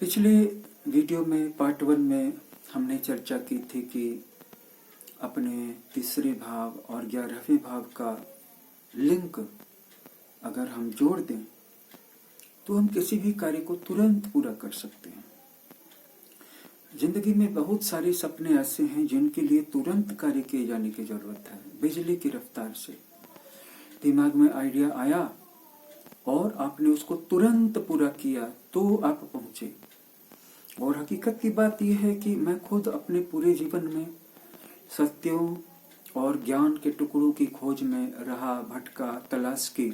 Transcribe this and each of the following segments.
पिछले वीडियो में पार्ट 1 में हमने चर्चा की थी कि अपने तीसरे भाव और 11वें भाव का लिंक अगर हम जोड़ दें तो हम किसी भी कार्य को तुरंत पूरा कर सकते हैं। जिंदगी में बहुत सारे सपने ऐसे हैं जिनके लिए तुरंत कार्य किए जाने की जरूरत है। बिजली की रफ्तार से दिमाग में आइडिया आया और आपने उसको तुरंत पूरा किया तो आप पहुंचे। और हकीकत की बात यह है कि मैं खुद अपने पूरे जीवन में सत्यों और ज्ञान के टुकड़ों की खोज में रहा, भटका, तलाश की,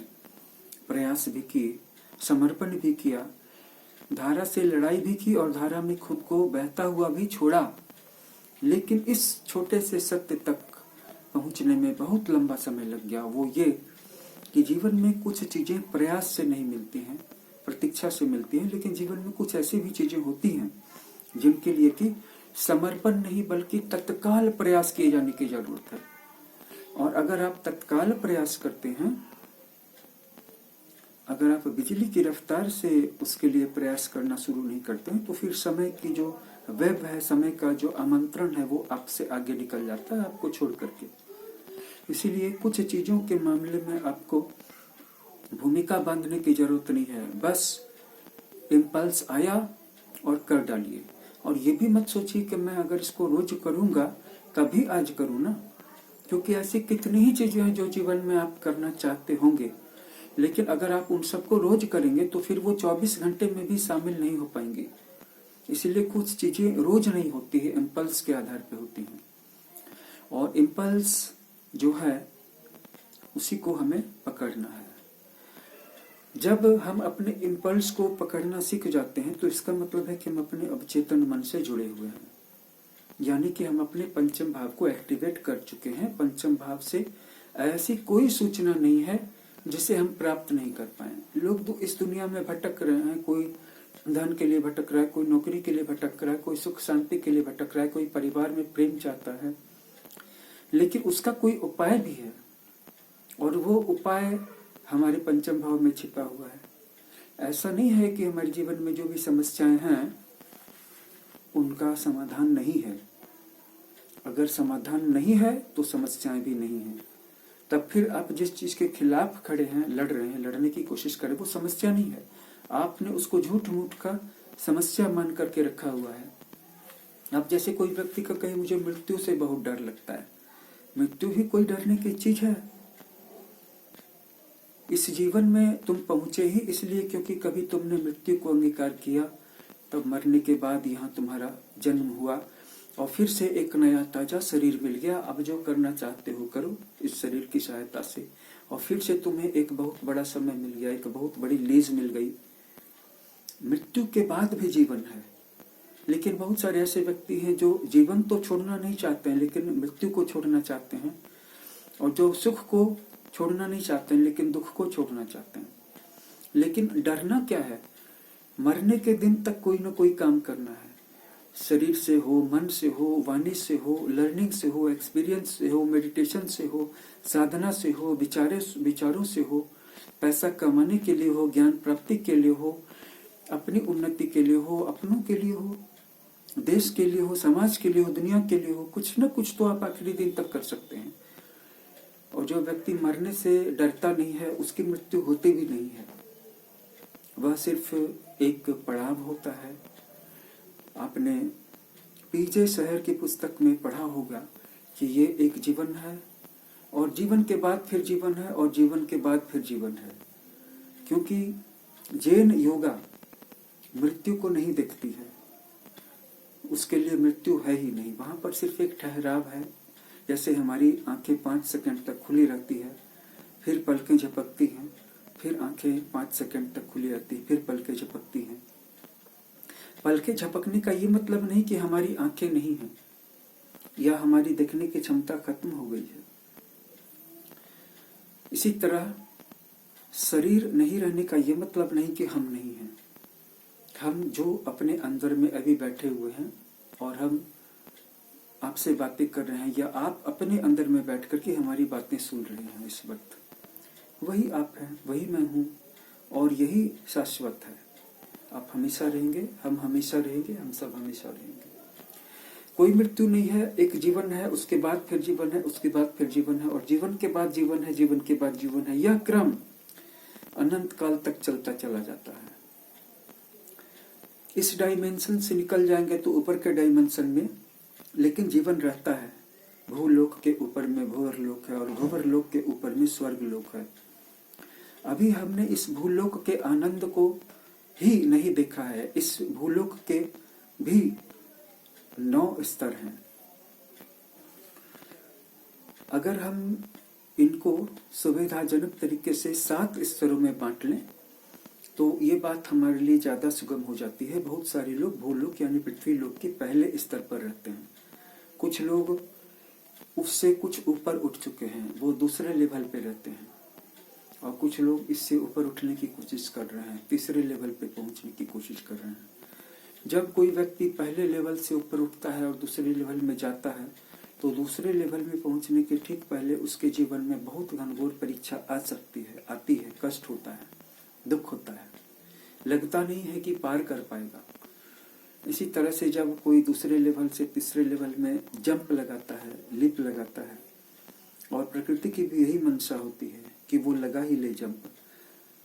प्रयास भी किए, समर्पण भी किया, धारा से लड़ाई भी की और धारा में खुद को बहता हुआ भी छोड़ा। लेकिन इस छोटे से सत्य तक पहुंचने में बहुत लंबा समय लग गया। वो ये कि जीवन में कुछ चीजें प्रयास से नहीं मिलती हैं, प्रतीक्षा से मिलती हैं, लेकिन जीवन में कुछ ऐसी भी चीजें होती हैं जिनके लिए कि समर्पण नहीं बल्कि तत्काल प्रयास किए जाने की जरूरत है। और अगर आप तत्काल प्रयास करते हैं, अगर आप बिजली की रफ्तार से उसके लिए प्रयास करना शुरू नहीं करते हैं, तो फिर समय की जो वेब है, समय का जो आमंत्रण है, वो आपसे आगे निकल जाता है, आपको छोड़ करके। इसीलिए कुछ चीजों के मामले में आपको भूमिका बांधने की जरूरत नहीं है, बस इम्पल्स आया और कर डालिए। और ये भी मत सोचिए कि मैं अगर इसको रोज करूंगा कभी आज करूं ना, क्योंकि ऐसी कितनी ही चीजें हैं जो जीवन में आप करना चाहते होंगे, लेकिन अगर आप उन सबको रोज करेंगे तो फिर वो 24 घंटे में भी शामिल नहीं हो पाएंगे। इसलिए कुछ चीजें रोज नहीं होती है, इम्पल्स के आधार पर होती हैं। और इम्पल्स जो है उसी को हमें पकड़ना है। जब हम अपने इम्पल्स को पकड़ना सीख जाते हैं तो इसका मतलब है कि हम अपने अवचेतन मन से जुड़े हुए हैं, यानी कि हम अपने पंचम भाव को एक्टिवेट कर चुके हैं। पंचम भाव से ऐसी कोई सूचना नहीं है जिसे हम प्राप्त नहीं कर पाए। लोग इस दुनिया में भटक रहे हैं, कोई धन के लिए भटक रहा है, कोई नौकरी के लिए भटक रहा है, कोई सुख शांति के लिए भटक रहा है, कोई परिवार में प्रेम चाहता है, लेकिन उसका कोई उपाय भी है और वो उपाय हमारे पंचम भाव में छिपा हुआ है। ऐसा नहीं है कि हमारे जीवन में जो भी समस्याएं हैं उनका समाधान नहीं है। अगर समाधान नहीं है तो समस्याएं भी नहीं है। तब फिर आप जिस चीज के खिलाफ खड़े हैं, लड़ रहे हैं, लड़ने की कोशिश कर रहे हैं, वो समस्या नहीं है। आपने उसको झूठ मूठ का समस्या मान करके रखा हुआ है। अब जैसे कोई व्यक्ति का कहे मुझे मृत्यु से बहुत डर लगता है, मृत्यु भी कोई डरने की चीज है? इस जीवन में तुम पहुंचे ही इसलिए क्योंकि कभी तुमने मृत्यु को अंगीकार किया, तब मरने के बाद यहाँ तुम्हारा जन्म हुआ और फिर से एक नया ताजा शरीर मिल गया। अब जो करना चाहते हो करो इस शरीर की सहायता से, और फिर से तुम्हें एक बहुत बड़ा समय मिल गया, एक बहुत बड़ी लीज मिल गई। मृत्यु के बाद भी जीवन है, लेकिन बहुत सारे ऐसे व्यक्ति हैं जो जीवन तो छोड़ना नहीं चाहते हैं लेकिन मृत्यु को छोड़ना चाहते हैं, और जो सुख को छोड़ना नहीं चाहते हैं लेकिन दुख को छोड़ना चाहते हैं। लेकिन डरना क्या है? मरने के दिन तक कोई ना कोई काम करना है। शरीर से हो, मन से हो, वाणी से हो, लर्निंग से हो, एक्सपीरियंस से हो, मेडिटेशन से हो, साधना से हो, विचारों से हो, पैसा कमाने के लिए हो, ज्ञान प्राप्ति के लिए हो, अपनी उन्नति के लिए हो, अपनों के लिए हो, देश के लिए हो, समाज के लिए हो, दुनिया के लिए हो, कुछ न कुछ तो आप आखिरी दिन तक कर सकते हैं। और जो व्यक्ति मरने से डरता नहीं है उसकी मृत्यु होती भी नहीं है, वह सिर्फ एक पड़ाव होता है। आपने पीजे शहर की पुस्तक में पढ़ा होगा कि ये एक जीवन है और जीवन के बाद फिर जीवन है और जीवन के बाद फिर जीवन है, क्योंकि जैन योगा मृत्यु को नहीं देखती है, उसके लिए मृत्यु है ही नहीं। वहां पर सिर्फ एक ठहराव है। जैसे हमारी आंखें 5 सेकंड तक खुली रहती है, फिर पलकें झपकती हैं, फिर आंखें 5 सेकंड तक खुली रहती है, फिर पलकें झपकती हैं। पलकें झपकने का ये मतलब नहीं कि हमारी आंखें नहीं हैं या हमारी देखने की क्षमता खत्म हो गई है। इसी तरह शरीर नहीं रहने का ये मतलब नहीं कि हम नहीं हैं। हम जो अपने अंदर में अभी बैठे हुए हैं और हम आपसे बातें कर रहे हैं, या आप अपने अंदर में बैठ करके हमारी बातें सुन रहे हैं इस वक्त, वही आप हैं, वही मैं हूं, और यही शाश्वत है। आप हमेशा रहेंगे, हम हमेशा रहेंगे, हम सब हमेशा रहेंगे। कोई मृत्यु नहीं है, एक जीवन है, उसके बाद फिर जीवन है, उसके बाद फिर जीवन है, और जीवन के बाद जीवन है, जीवन के बाद जीवन है। यह क्रम अनंत काल तक चलता चला जाता है। इस डायमेंशन से निकल जाएंगे तो ऊपर के डायमेंशन में, लेकिन जीवन रहता है। भूलोक के ऊपर में भूवर लोक है और भूवर लोक के ऊपर में स्वर्ग लोक है। अभी हमने इस भूलोक के आनंद को ही नहीं देखा है। इस भूलोक के भी 9 स्तर हैं। अगर हम इनको सुविधाजनक तरीके से 7 स्तरों में बांट लें तो ये बात हमारे लिए ज्यादा सुगम हो जाती है। बहुत सारे लोग भूलोक यानी पृथ्वी लोक के पहले स्तर पर रहते हैं। कुछ लोग उससे कुछ ऊपर उठ चुके हैं, वो दूसरे लेवल पे रहते हैं, और कुछ लोग इससे ऊपर उठने की कोशिश कर रहे हैं, तीसरे लेवल पे पहुंचने की कोशिश कर रहे हैं। जब कोई व्यक्ति पहले लेवल से ऊपर उठता है और दूसरे लेवल में जाता है तो दूसरे लेवल में पहुंचने के ठीक पहले उसके जीवन में बहुत घनघोर परीक्षा आ सकती है, आती है, कष्ट होता है, दुख होता है, लगता नहीं है कि पार कर पाएगा। इसी तरह से जब कोई दूसरे लेवल से तीसरे लेवल में जंप लगाता है, लीप लगाता है, और प्रकृति की भी यही मंशा होती है कि वो लगा ही ले जंप,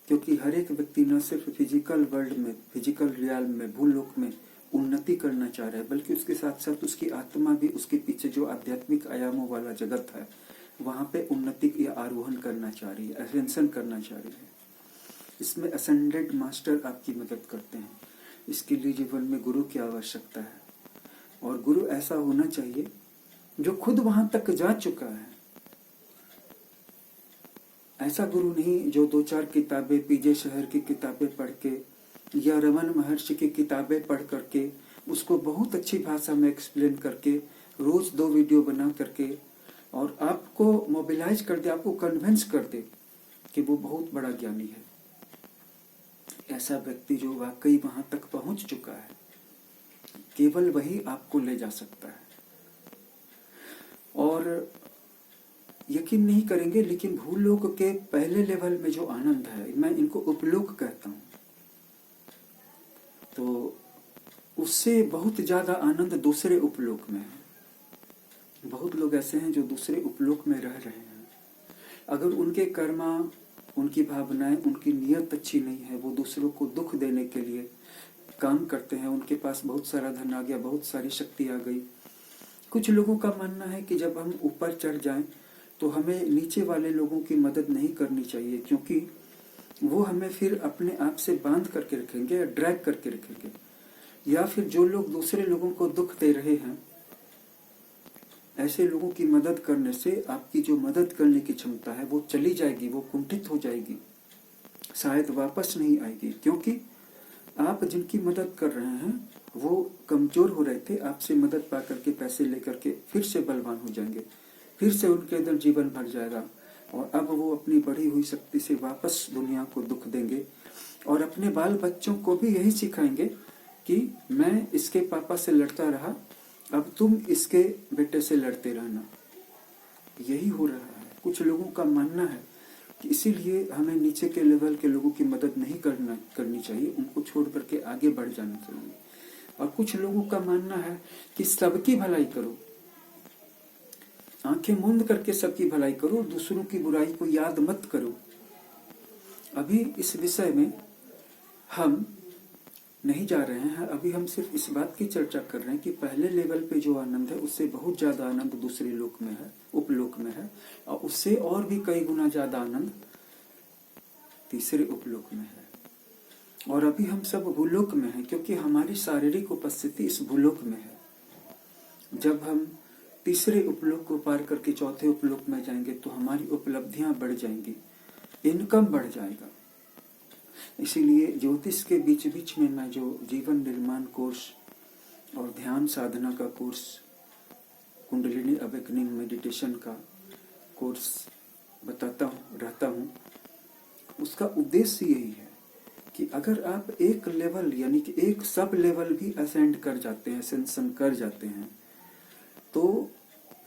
क्योंकि हर एक व्यक्ति न सिर्फ फिजिकल वर्ल्ड में, फिजिकल रियल में, भूलोक में उन्नति करना चाह रहा है, बल्कि उसके साथ साथ उसकी आत्मा भी उसके पीछे जो आध्यात्मिक आयामों वाला जगत है वहां पे उन्नति या आरोहण करना चाह रही है, असेंशन करना चाह रही है। इसमें असेंडेड मास्टर आपकी मदद करते हैं। इसके लिए जीवन में गुरु की आवश्यकता है, और गुरु ऐसा होना चाहिए जो खुद वहां तक जा चुका है। ऐसा गुरु नहीं जो 2-4 किताबें, पीजे शहर की किताबें पढ़ के या रमन महर्षि की किताबें पढ़ करके उसको बहुत अच्छी भाषा में एक्सप्लेन करके रोज 2 वीडियो बना करके और आपको मोबिलाइज कर दे, आपको कन्विंस कर दे कि वो बहुत बड़ा ज्ञानी है। ऐसा व्यक्ति जो वाकई वहां तक पहुंच चुका है, केवल वही आपको ले जा सकता है। और यकीन नहीं करेंगे, लेकिन भूलोक के पहले लेवल में जो आनंद है, मैं इनको उपलोक कहता हूं, तो उससे बहुत ज्यादा आनंद दूसरे उपलोक में है। बहुत लोग ऐसे हैं जो दूसरे उपलोक में रह रहे हैं। अगर उनके कर्मा, उनकी भावनाएं, उनकी नियत अच्छी नहीं है, वो दूसरों को दुख देने के लिए काम करते हैं, उनके पास बहुत सारा धन आ गया, बहुत सारी शक्ति आ गई। कुछ लोगों का मानना है कि जब हम ऊपर चढ़ जाएं तो हमें नीचे वाले लोगों की मदद नहीं करनी चाहिए, क्योंकि वो हमें फिर अपने आप से बांध करके रखेंगे या ड्रैग करके रखेंगे। या फिर जो लोग दूसरे लोगों को दुख दे रहे हैं, ऐसे लोगों की मदद करने से आपकी जो मदद करने की क्षमता है वो चली जाएगी, वो कुंठित हो जाएगी, शायद वापस नहीं आएगी। क्योंकि आप जिनकी मदद कर रहे हैं वो कमजोर हो रहे थे, आपसे मदद पा करके, पैसे लेकर के फिर से बलवान हो जाएंगे, फिर से उनके अंदर जीवन भर जाएगा, और अब वो अपनी बढ़ी हुई शक्ति से वापस दुनिया को दुख देंगे और अपने बाल बच्चों को भी यही सिखाएंगे कि मैं इसके पापा से लड़ता रहा, अब तुम इसके बेटे से लड़ते रहना। यही हो रहा है। कुछ लोगों का मानना है कि इसीलिए हमें नीचे के लेवल के लोगों की मदद नहीं करनी चाहिए, उनको छोड़ करके आगे बढ़ जाना चाहिए। और कुछ लोगों का मानना है कि सबकी भलाई करो, आंखें मूंद करके सबकी भलाई करो, दूसरों की बुराई को याद मत करो। अभी इस विषय में हम नहीं जा रहे हैं। अभी हम सिर्फ इस बात की चर्चा कर रहे हैं कि पहले लेवल पे जो आनंद है उससे बहुत ज्यादा आनंद दूसरे लोक में है, उपलोक में है, और उससे और भी कई गुना ज्यादा आनंद तीसरे उपलोक में है। और अभी हम सब भूलोक में हैं, क्योंकि हमारी शारीरिक उपस्थिति इस भूलोक में है। जब हम तीसरे उपलोक को पार करके चौथे उपलोक में जाएंगे तो हमारी उपलब्धियां बढ़ जाएंगी, इनकम बढ़ जाएगा। इसीलिए ज्योतिष के बीच बीच में मैं जो जीवन निर्माण कोर्स और ध्यान साधना का कोर्स, कुंडलिनी अवेकनिंग मेडिटेशन का कोर्स बताता रहता हूँ, उसका उद्देश्य यही है कि अगर आप एक लेवल यानी कि एक सब लेवल भी असेंड कर जाते हैं, असेंशन कर जाते हैं, तो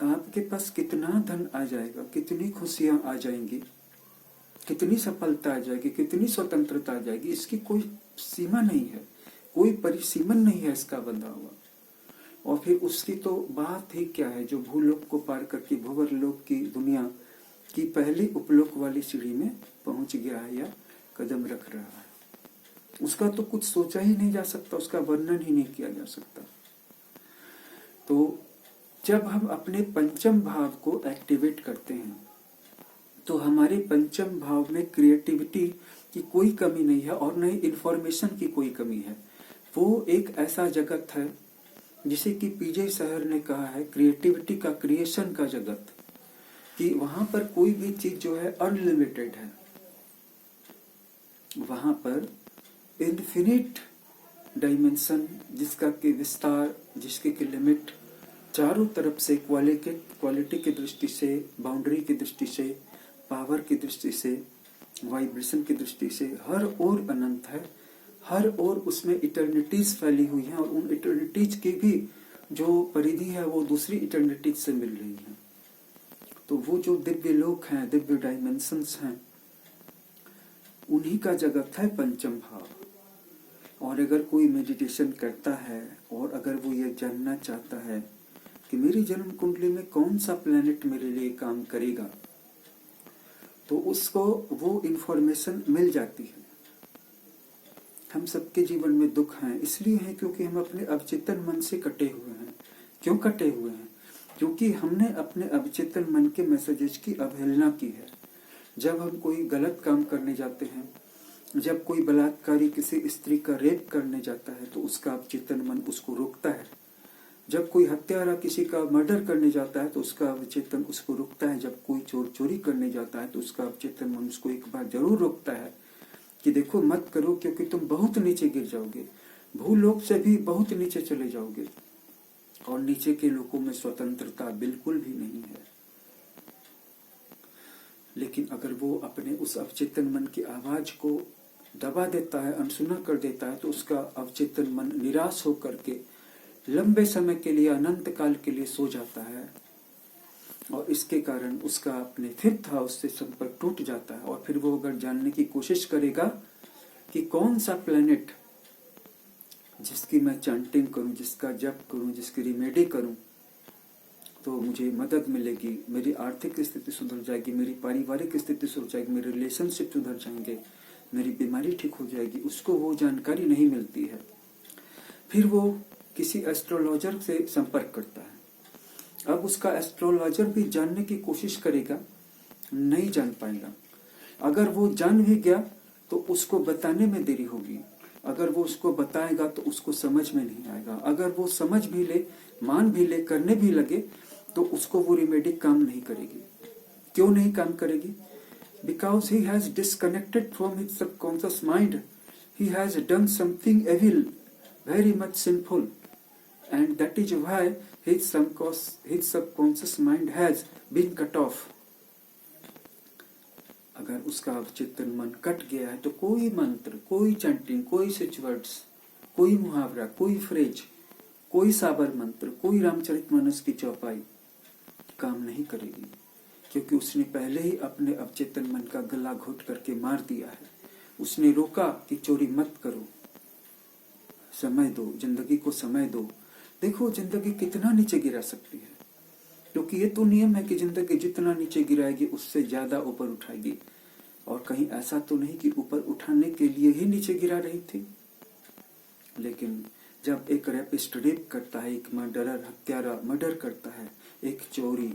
आपके पास कितना धन आ जाएगा, कितनी खुशियां आ जाएंगी, कितनी सफलता आ जाएगी, कितनी स्वतंत्रता आ जाएगी, इसकी कोई सीमा नहीं है। कोई परिसीमन नहीं है इसका बंधा हुआ। और फिर उसकी तो बात ही क्या है, जो भूलोक को पार करके भंवर लोक की दुनिया की पहली उपलोक वाली सीढ़ी में पहुंच गया है या कदम रख रहा है, उसका तो कुछ सोचा ही नहीं जा सकता, उसका वर्णन ही नहीं किया जा सकता। तो जब हम अपने पंचम भाव को एक्टिवेट करते हैं तो हमारे पंचम भाव में क्रिएटिविटी की कोई कमी नहीं है और न ही इंफॉर्मेशन की कोई कमी है। वो एक ऐसा जगत है जिसे कि पीजे शहर ने कहा है क्रिएटिविटी का, क्रिएशन का जगत, कि वहां पर कोई भी चीज जो है अनलिमिटेड है, वहां पर इन्फिनिट डायमेंशन, जिसका के विस्तार, जिसके की लिमिट चारों तरफ से क्वालिटी की दृष्टि से, बाउंड्री की दृष्टि से, पावर की दृष्टि से, वाइब्रेशन की दृष्टि से हर ओर अनंत है। हर ओर उसमें इटर्निटीज फैली हुई हैं और उन इटर्निटीज की भी जो परिधि है वो दूसरी इटर्निटीज से मिल रही है। तो वो जो दिव्य लोक हैं, दिव्य डायमेंशंस हैं, उन्हीं का जगत है पंचम भाव। और अगर कोई मेडिटेशन करता है और अगर वो ये जानना चाहता है कि मेरी जन्म कुंडली में कौन सा प्लेनेट मेरे लिए काम करेगा, तो उसको वो इंफॉर्मेशन मिल जाती है। हम सबके जीवन में दुख हैं, इसलिए है क्योंकि हम अपने अवचेतन मन से कटे हुए हैं। क्यों कटे हुए हैं? क्योंकि हमने अपने अवचेतन मन के मैसेजेस की अवहेलना की है। जब हम कोई गलत काम करने जाते हैं, जब कोई बलात्कारी किसी स्त्री का रेप करने जाता है तो उसका अवचेतन मन उसको रोकता है। जब कोई हत्यारा किसी का मर्डर करने जाता है तो उसका अवचेतन उसको रोकता है। जब कोई चोर चोरी करने जाता है तो उसका अवचेतन मन उसको एक बार जरूर रोकता है कि देखो मत करो, क्योंकि तुम बहुत नीचे गिर जाओगे, भूलोक से भी बहुत नीचे चले जाओगे और नीचे के लोगों में स्वतंत्रता बिल्कुल भी नहीं है। लेकिन अगर वो अपने उस अवचेतन मन की आवाज को दबा देता है, अनसुना कर देता है, तो उसका अवचेतन मन निराश होकर के लंबे समय के लिए, अनंत काल के लिए सो जाता है और इसके कारण उसका अपने फिफ्थ हाउस से संपर्क टूट जाता है। और फिर वो अगर जानने की कोशिश करेगा कि कौन सा प्लेनेट जिसकी मैं चैंटिंग करूं, जिसका जप करूं, जिसकी रिमेडी करूं तो मुझे मदद मिलेगी, मेरी आर्थिक स्थिति सुधर जाएगी, मेरी पारिवारिक स्थिति सुधर जाएगी, मेरे रिलेशनशिप सुधर जाएंगे, मेरी बीमारी ठीक हो जाएगी, उसको वो जानकारी नहीं मिलती है। फिर वो किसी एस्ट्रोलॉजर से संपर्क करता है। अब उसका एस्ट्रोलॉजर भी जानने की कोशिश करेगा, नहीं जान पाएगा। अगर वो जान भी गया तो उसको बताने में देरी होगी। अगर वो उसको बताएगा तो उसको समझ में नहीं आएगा। अगर वो समझ भी ले, मान भी ले, करने भी लगे तो उसको वो रेमेडी काम नहीं करेगी। क्यों नहीं काम करेगी? Because he has disconnected from his subconscious mind. He has done something evil, very much sinful, and that is why his subconscious mind has been cut off. अगर उसका अवचेतन मन कट गया है तो कोई मंत्र, कोई चैंटिंग, कोई स्विच वर्ड्स, कोई मुहावरा, कोई फ्रेज, कोई साबर मंत्र, कोई रामचरितमानस की चौपाई काम नहीं करेगी, क्योंकि उसने पहले ही अपने अवचेतन मन का गला घोट करके मार दिया है। उसने रोका कि चोरी मत करो, समय दो, जिंदगी को समय दो। देखो जिंदगी कितना नीचे गिरा सकती है, क्योंकि ये तो नियम है कि जिंदगी जितना नीचे गिराएगी उससे ज्यादा ऊपर उठाएगी। और कहीं ऐसा तो नहीं कि ऊपर उठाने के लिए ही नीचे गिरा रही थी। लेकिन जब एक रेपिस्ट रेप करता है, एक मर्डरर हत्यारा मर्डर करता है, एक चोरी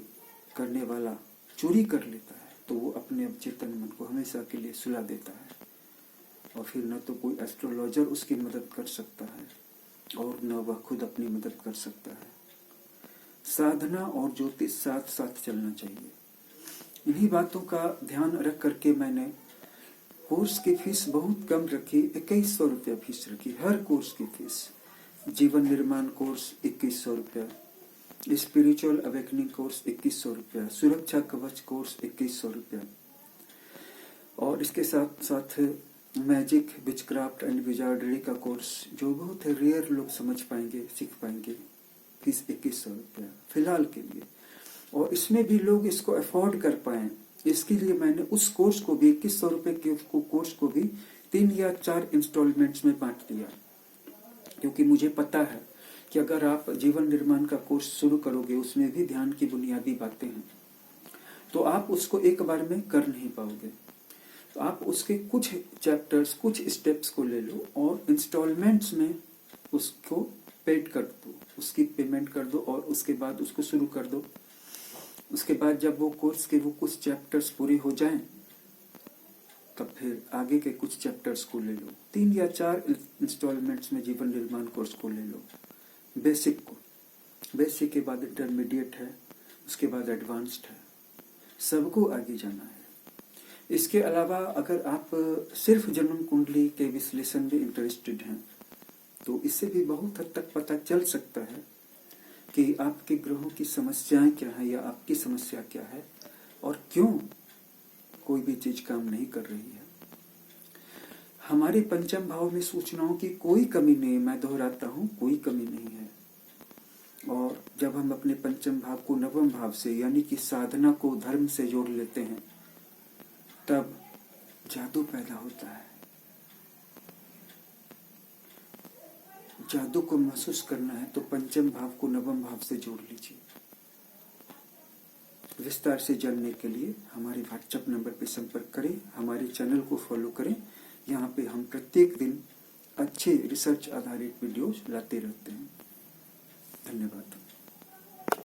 करने वाला चोरी कर लेता है, तो वो अपने अवचेतन मन को हमेशा के लिए सुला देता है। और फिर न तो कोई एस्ट्रोलॉजर उसकी मदद कर सकता है और न वह खुद अपनी मदद कर सकता है। साधना और ज्योतिष साथ साथ चलना चाहिए। इन्हीं बातों का ध्यान रख करके मैंने कोर्स की फीस बहुत कम रखी, 2100 रुपया फीस रखी। हर कोर्स की फीस, जीवन निर्माण कोर्स 2100 रुपया, स्पिरिचुअल अवेकनिंग कोर्स 2100 रुपया, सुरक्षा कवच कोर्स 2100 रुपया, और इसके साथ साथ मैजिक, विचक्राफ्ट एंड विजार्डरी का कोर्स जो बहुत है रेयर लोग समझ पाएंगे, सीख पाएंगे, फीस 2100 रुपया फिलहाल के लिए। और इसमें भी लोग इसको अफोर्ड कर पाए, इसके लिए मैंने उस कोर्स को भी 2100 रुपये के कोर्स को भी 3 या 4 इंस्टॉलमेंट्स में बांट दिया। क्योंकि मुझे पता है कि अगर आप जीवन निर्माण का कोर्स शुरू करोगे, उसमें भी ध्यान की बुनियादी बातें हैं, तो आप उसको एक बार में कर नहीं पाओगे। तो आप उसके कुछ चैप्टर्स, कुछ स्टेप्स को ले लो और इंस्टॉलमेंट्स में उसको पेड कर दो, उसकी पेमेंट कर दो और उसके बाद उसको शुरू कर दो। उसके बाद जब वो कोर्स के वो कुछ चैप्टर्स पूरे हो जाएं, तब फिर आगे के कुछ चैप्टर्स को ले लो। 3 या 4 इंस्टॉलमेंट्स में जीवन निर्माण कोर्स को ले लो, बेसिक को। बेसिक के बाद इंटरमीडिएट है, उसके बाद एडवांस्ड है, सबको आगे जाना है। इसके अलावा अगर आप सिर्फ जन्म कुंडली के विश्लेषण में इंटरेस्टेड हैं, तो इससे भी बहुत हद तक पता चल सकता है कि आपके ग्रहों की समस्याएं क्या है या आपकी समस्या क्या है और क्यों कोई भी चीज काम नहीं कर रही है। हमारे पंचम भाव में सूचनाओं की कोई कमी नहीं, मैं दोहराता हूं, कोई कमी नहीं है। और जब हम अपने पंचम भाव को नवम भाव से यानी कि साधना को धर्म से जोड़ लेते हैं, तब जादू पैदा होता है। जादू को महसूस करना है तो पंचम भाव को नवम भाव से जोड़ लीजिए। विस्तार से जानने के लिए हमारे व्हाट्सएप नंबर पर संपर्क करें, हमारे चैनल को फॉलो करें। यहाँ पे हम प्रत्येक दिन अच्छे रिसर्च आधारित वीडियोज लाते रहते हैं। धन्यवाद।